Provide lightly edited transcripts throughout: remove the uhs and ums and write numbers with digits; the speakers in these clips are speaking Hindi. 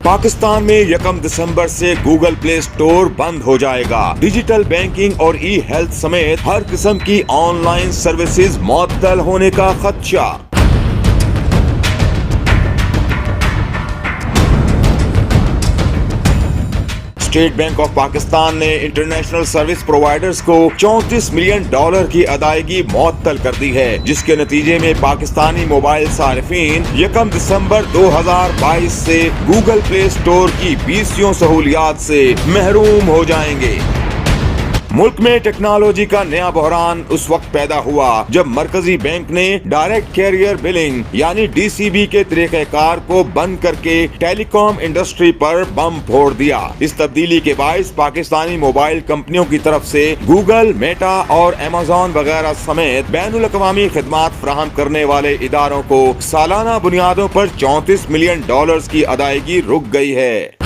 पाकिस्तान में 1 दिसंबर से गूगल प्ले स्टोर बंद हो जाएगा। डिजिटल बैंकिंग और ई हेल्थ समेत हर किस्म की ऑनलाइन सर्विसेज मुअत्तल होने का खदशा। स्टेट बैंक ऑफ पाकिस्तान ने इंटरनेशनल सर्विस प्रोवाइडर्स को $34 मिलियन की अदायगी मुअत्तल कर दी है, जिसके नतीजे में पाकिस्तानी मोबाइल सारिफीन 1 दिसंबर 2022 से गूगल प्ले स्टोर की 20 सहूलियात से महरूम हो जाएंगे। मुल्क में टेक्नोलॉजी का नया बहरान उस वक्त पैदा हुआ जब मरकजी बैंक ने डायरेक्ट कैरियर बिलिंग यानी DCB के तरीक़ेकार को बंद करके टेलीकॉम इंडस्ट्री पर बम फोड़ दिया। इस तब्दीली के बायस पाकिस्तानी मोबाइल कंपनियों की तरफ से गूगल, मेटा और अमेज़न वगैरह समेत बैनुल अक़वामी खिदमात फराहम करने वाले इदारों को सालाना बुनियादों पर $34 मिलियन की अदायगी रुक गई है।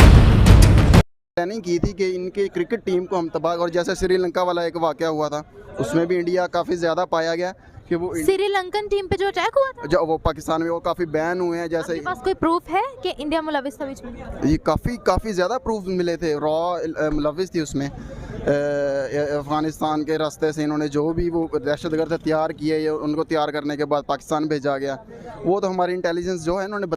प्लानिंग की थी कि इनके क्रिकेट टीम को हम तबाह, और जैसे श्रीलंका वाला एक वाक़या हुआ था उसमें भी इंडिया काफ़ी ज़्यादा पाया गया कि वो श्रीलंकन टीम पे जो अटैक हुआ था जो वो पाकिस्तान में वो काफ़ी बैन हुए हैं। जैसे आपके पास कोई प्रूफ है कि इंडिया मुलविस था बीच में? ये काफ़ी ज़्यादा प्रूफ मिले थे, रॉ मुलविस थी उसमें। अफ़गानिस्तान के रास्ते से इन्होंने जो भी वो दहशतगर्द तैयार किए, उनको तैयार करने के बाद पाकिस्तान भेजा गया। वो तो हमारी इंटेलिजेंस जो है इन्होंने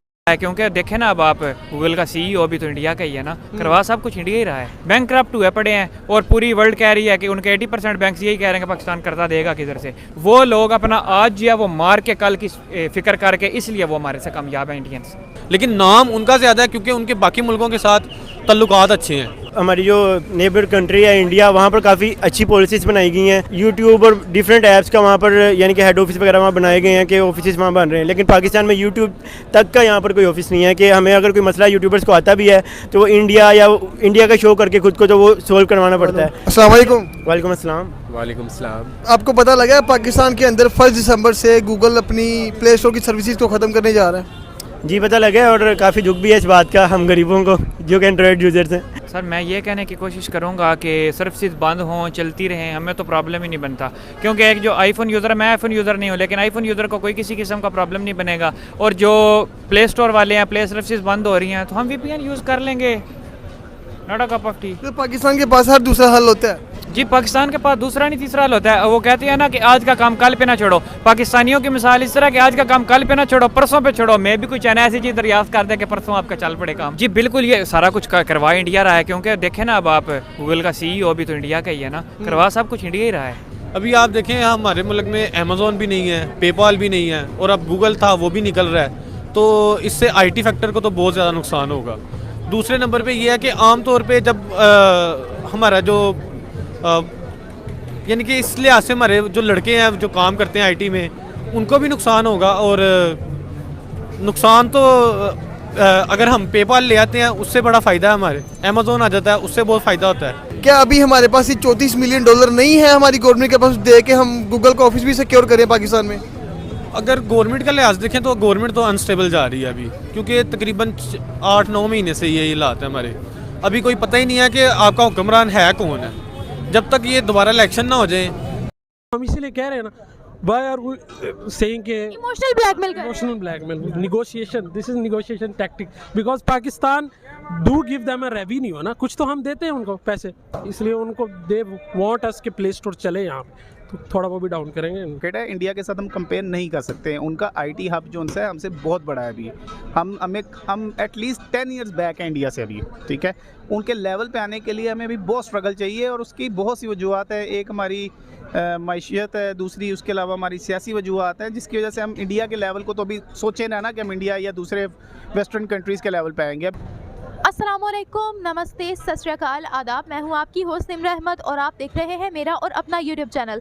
क्योंकि देखें ना, अब आप गूगल का CEO भी तो इंडिया का ही है ना, करवा सब कुछ इंडिया ही रहा है। बैंक करप्ट हुए पड़े हैं और पूरी वर्ल्ड कह रही है कि उनके 80% बैंक यही कह रहे हैं कि पाकिस्तान कर्जा देगा किधर से। वो लोग अपना आज या वो मार के कल की फिक्र करके, इसलिए वो हमारे से कामयाब है इंडियंस। लेकिन नाम उनका ज़्यादा है क्योंकि उनके बाकी मुल्कों के साथ तल्लुकात अच्छे हैं। हमारी जो नेबर कंट्री है इंडिया, वहाँ पर काफ़ी अच्छी पॉलिसीज़ बनाई गई हैं। यूट्यूब और डिफरेंट ऐप्स का वहाँ पर यानी कि हेड ऑफिस वगैरह वहाँ बनाए गए हैं कि ऑफिस वहाँ बन रहे हैं। लेकिन पाकिस्तान में यूट्यूब तक का यहाँ पर कोई ऑफिस नहीं है कि हमें अगर कोई मसला यूट्यूबर्स को आता भी है तो वो इंडिया का शो करके खुद को तो वो सोल्व करवाना पड़ता है। अस्सलाम वालेकुम। वालेकुम अस्सलाम। वालेकुम सलाम। आपको पता लगा पाकिस्तान के अंदर 1 दिसंबर से गूगल अपनी प्ले स्टोर की सर्विसेज को ख़त्म करने जा रहा है? जी पता लगा, और काफ़ी दुख भी है इस बात का हम गरीबों को जो कि एंड्रॉयड यूज़र्स हैं। सर मैं ये कहने की कोशिश करूँगा कि सर्विसेज बंद हों, चलती रहें, हमें तो प्रॉब्लम ही नहीं बनता। क्योंकि एक जो आईफोन यूज़र है, मैं आईफोन यूज़र नहीं हूँ, लेकिन आईफोन यूज़र को कोई किसी किस्म का प्रॉब्लम नहीं बनेगा। और जो प्ले स्टोर वाले हैं, प्ले सर्विसेज बंद हो रही हैं तो हम VPN यूज़ कर लेंगे, not a cup of T. तो पाकिस्तान के पास हर दूसरा हल होता है। जी, पाकिस्तान के पास दूसरा नहीं तीसरा हल होता है। वो कहते हैं ना कि आज का काम कल पे ना छोड़ो। पाकिस्तानियों की मिसाल इस तरह कि आज का काम कल पे ना छोड़ो, परसों पे छोड़ो। मैं भी कुछ ऐसी चीज़ दरियाफ्त कर दे कि परसों आपका चल पड़े काम। जी बिल्कुल, ये सारा कुछ करवा इंडिया रहा है। क्योंकि देखें ना, अब आप गूगल का CEO भी तो इंडिया का ही है ना, करवा सब कुछ इंडिया ही रहा है। अभी आप देखें हमारे मुल्क में अमेज़न भी नहीं है, पेपाल भी नहीं है, और अब गूगल था वो भी निकल रहा है। तो इससे IT सेक्टर को तो बहुत ज़्यादा नुकसान होगा। दूसरे नंबर पे ये है कि आम तौर पे जब हमारा जो यानी कि इस लिहाज से हमारे जो लड़के हैं जो काम करते हैं IT में, उनको भी नुकसान होगा। और नुकसान तो अगर हम पेपाल ले आते हैं उससे बड़ा फ़ायदा है, हमारे अमेज़न आ जाता है उससे बहुत फ़ायदा होता है। क्या अभी हमारे पास ये $34 मिलियन नहीं है हमारी गवर्नमेंट के पास दे के हम गूगल का ऑफिस भी सिक्योर करें पाकिस्तान में? अगर गवर्नमेंट का लिहाज देखें तो गवर्नमेंट तो अनस्टेबल जा रही है अभी, क्योंकि तकरीबन 8-9 महीने से यही हालात है हमारे। अभी कोई पता ही नहीं है कि आपका हुक्मरान है कौन है, जब तक ये दोबारा इलेक्शन ना हो जाए। हम इसीलिए कह रहे हैं ना, why are we saying कि emotional blackmail, negotiation, this is negotiation tactic, because Pakistan do give them a revenue है ना, कुछ तो हम देते हैं उनको पैसे, इसलिए उनको they want us के प्ले स्टोर चले यहाँ पे, तो थोड़ा वो भी डाउन करेंगे। बेटा इंडिया के साथ हम कंपेयर नहीं कर सकते हैं। उनका IT हब जो उनसे हमसे बहुत बड़ा है। अभी हम एटलीस्ट 10 ईयर्स बैक है इंडिया से अभी, ठीक है। उनके लेवल पे आने के लिए हमें भी बहुत स्ट्रगल चाहिए, और उसकी बहुत सी वजूहत है। एक हमारी मैशियत है, दूसरी उसके अलावा हमारी सियासी वजूहत है, जिसकी वजह से हम इंडिया के लेवल को तो अभी सोचे ना कि हम इंडिया या दूसरे वेस्टर्न कंट्रीज़ के लेवल पे आएंगे। अस्सलामुअलैकुम, नमस्ते, सत श्री अकाल, आदाब। मैं हूं आपकी होस्ट निम्रा अहमद और आप देख रहे हैं मेरा और अपना यूट्यूब चैनल।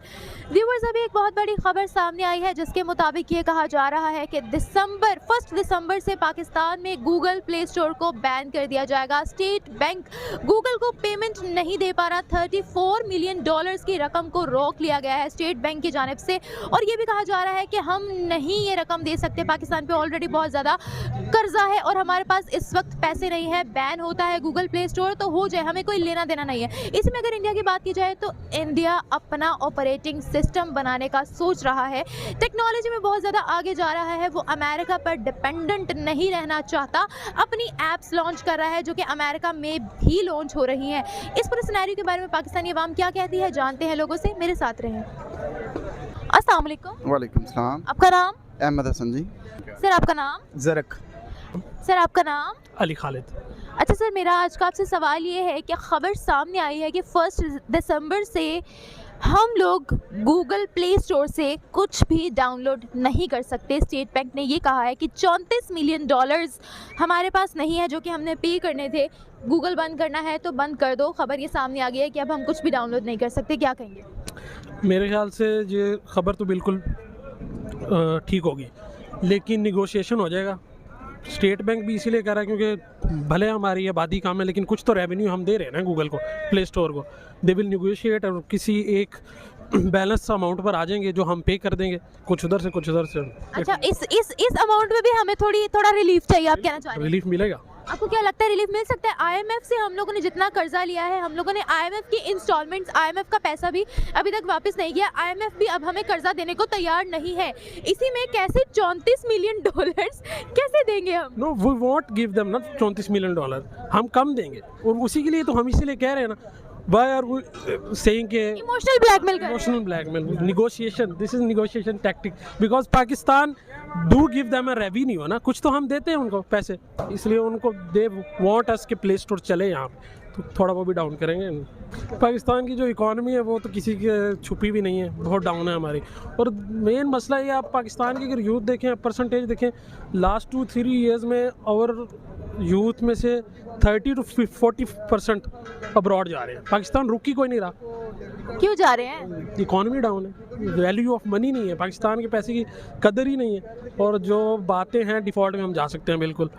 व्यूवर्स, अभी एक बहुत बड़ी खबर सामने आई है जिसके मुताबिक ये कहा जा रहा है कि 1 दिसंबर से पाकिस्तान में गूगल प्ले स्टोर को बैन कर दिया जाएगा। स्टेट बैंक गूगल को पेमेंट नहीं दे पा रहा। $34 मिलियन की रकम को रोक लिया गया है स्टेट बैंक की जानिब से, और ये भी कहा जा रहा है कि हम नहीं ये रकम दे सकते। पाकिस्तान पे ऑलरेडी बहुत ज़्यादा कर्जा है और हमारे पास इस वक्त पैसे नहीं है बैन होता है गूगल प्ले स्टोर तो हो जाए, हमें कोई लेना देना नहीं है। इसमें अगर इंडिया की बात की जाए तो इंडिया अपना ऑपरेटिंग सिस्टम बनाने का सोच रहा है, टेक्नोलॉजी में बहुत ज़्यादा आगे जा रहा है, वो अमेरिका पर डिपेंडेंट नहीं रहना चाहता, अपनी ऐप्स लॉन्च कर रहा है जो कि अमेरिका में भी लॉन्च हो रही हैं। इस पूरे सिनेरियो के बारे में पाकिस्तानी अवाम क्या कहती है जानते हैं लोगों से, मेरे साथ रहें। अस्सलाम वालेकुम। वालेकुम सलाम। आपका नाम? अहमद हसन जी। सर आपका नाम? जरक। सर आपका नाम? अली खालिद। अच्छा सर, मेरा आज का आपसे सवाल ये है कि खबर सामने आई है कि 1 दिसंबर से हम लोग गूगल प्ले स्टोर से कुछ भी डाउनलोड नहीं कर सकते। स्टेट बैंक ने ये कहा है कि $34 मिलियन हमारे पास नहीं है जो कि हमने पे करने थे। गूगल बंद करना है तो बंद कर दो। खबर ये सामने आ गई है कि अब हम कुछ भी डाउनलोड नहीं कर सकते, क्या कहेंगे? मेरे ख्याल से ये खबर तो बिल्कुल ठीक होगी, लेकिन निगोशिएशन हो जाएगा। स्टेट बैंक भी इसीलिए कह रहा है क्योंकि भले हमारी आबादी कम है लेकिन कुछ तो रेवेन्यू हम दे रहे हैं ना गूगल को, प्ले स्टोर को। दे विल निगोशिएट और किसी एक बैलेंस अमाउंट पर आ जाएंगे जो हम पे कर देंगे, कुछ उधर से कुछ उधर से। अच्छा, इस अमाउंट में भी हमें थोड़ा रिलीफ चाहिए, आप कहना चाह रहे हैं? रिलीफ मिलेगा। आपको क्या लगता है रिलीफ मिल सकता है? आईएमएफ से हम लोगों ने जितना कर्जा लिया है, हम लोगों ने आईएमएफ की इंस्टॉलमेंट्स, आईएमएफ का पैसा भी अभी तक वापस नहीं किया। आईएमएफ भी अब हमें कर्जा देने को तैयार नहीं है। इसी में कैसे $34 मिलियन कैसे देंगे हम? No, we won't give them ना $34 मिलियन, हम कम देंगे। और उसी के लिए तो हम इसीलिए कह रहे हैं ना, Why are we saying के इमोशनल ब्लैकमेल कर? Emotional blackmail, negotiation, this is negotiation tactic because Pakistan do give them a revenue ना, कुछ तो हम देते हैं उनको पैसे, इसलिए उनको they want us के प्ले स्टोर चले यहाँ पे, तो थोड़ा वो भी डाउन करेंगे। पाकिस्तान की जो इकॉनमी है वो तो किसी की छुपी भी नहीं है, बहुत डाउन है हमारी। और मेन मसला ये, आप पाकिस्तान की अगर यूथ देखें, परसेंटेज देखें, लास्ट 2-3 ईयर्स में और यूथ में से 30 to 40% अब्रॉड जा रहे हैं। पाकिस्तान रुक ही कोई नहीं रहा। क्यों जा रहे हैं? इकॉनमी डाउन है, वैल्यू ऑफ मनी नहीं है, पाकिस्तान के पैसे की कदर ही नहीं है। और जो बातें हैं डिफ़ॉल्ट में हम जा सकते हैं बिल्कुल।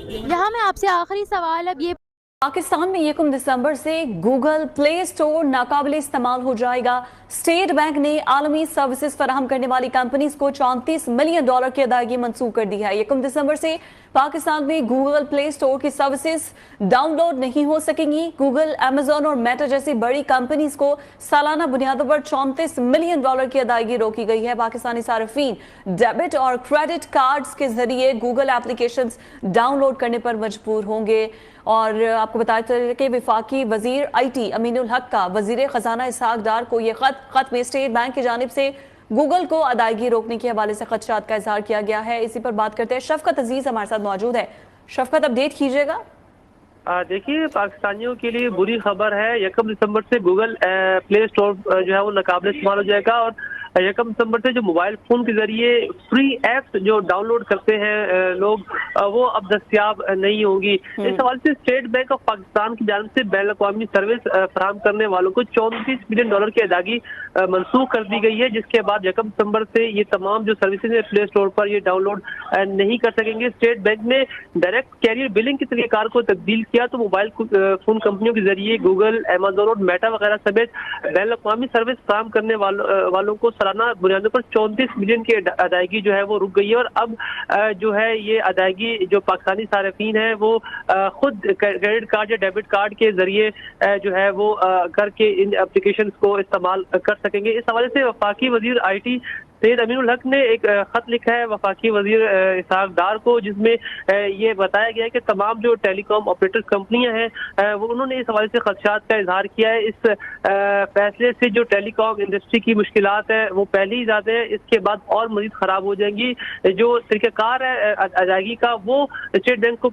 यहाँ मैं आपसे आखिरी सवाल अब ये, पाकिस्तान में 1 दिसंबर से गूगल प्ले स्टोर नाकाबिले इस्तेमाल हो जाएगा। स्टेट बैंक ने आलमी सर्विसेज फराहम करने वाली कंपनीज को $34 मिलियन की अदायगी मंसूख कर दी है। 1 दिसंबर से पाकिस्तान में गूगल प्ले स्टोर की सर्विसेज डाउनलोड नहीं हो सकेंगी। गूगल, अमेजॉन और मेटा जैसी बड़ी कंपनीज को सालाना बुनियादों पर $34 मिलियन की अदायगी रोकी गई है। पाकिस्तानी सार्फिन डेबिट और क्रेडिट कार्ड्स के जरिए गूगल एप्लीकेशंस डाउनलोड करने पर मजबूर होंगे। और आपको बताया चले कि वफाकी वजीर IT अमीनुल हक का वजीर खजाना इसहाक डार को यह खत में स्टेट बैंक की जानिब से गूगल को अदायगी रोकने के हवाले से खदशात का इजहार किया गया है। इसी पर बात करते हैं, शफकत अजीज हमारे साथ मौजूद है। शफकत, अपडेट कीजिएगा। देखिए, पाकिस्तानियों के लिए बुरी खबर है। 1 दिसंबर से गूगल प्ले स्टोर जो है वो नाकाबिले इस्तेमाल हो जाएगा और 1 दिसंबर से जो मोबाइल फोन के जरिए फ्री एप्स जो डाउनलोड करते हैं लोग, वो अब दस्तियाब नहीं होंगी। इस हवाले से स्टेट बैंक ऑफ पाकिस्तान की जानिब से बैन अवी सर्विस फराहम करने वालों को $34 मिलियन की अदायगी मनसूख कर दी गई है, जिसके बाद 1 दिसंबर से ये तमाम जो सर्विसेज है प्ले स्टोर पर ये डाउनलोड नहीं कर सकेंगे। स्टेट बैंक ने डायरेक्ट कैरियर बिलिंग के तरीक़ेकार को तब्दील किया तो मोबाइल फोन कंपनियों के जरिए गूगल, अमेजॉन और मेटा वगैरह समेत बैन अवी सर्विस फराहम करने वालों को सालाना बुनियादों पर $34 मिलियन की अदायगी जो है वो रुक गई है। और अब जो है ये अदायगी जो पाकिस्तानी सार्फिन है वो खुद क्रेडिट कार्ड या डेबिट कार्ड के जरिए जो है वो करके इन एप्लीकेशंस को इस्तेमाल कर सकेंगे। इस हवाले से वफाकी वजीर IT सैयद अमीनुल हक ने एक खत लिखा है वफाकी वजीर इसहाक डार को, जिसमें ये बताया गया है कि तमाम जो टेलीकॉम ऑपरेटर कंपनियां हैं वो उन्होंने इस हवाले से खदशात का इजहार किया है। इस फैसले से जो टेलीकॉम इंडस्ट्री की मुश्किलात है वो पहले ही ज़्यादा है, इसके बाद और मजीद खराब हो जाएंगी। जो तरीक़ाकार है अदायगी का वो स्टेट बैंक को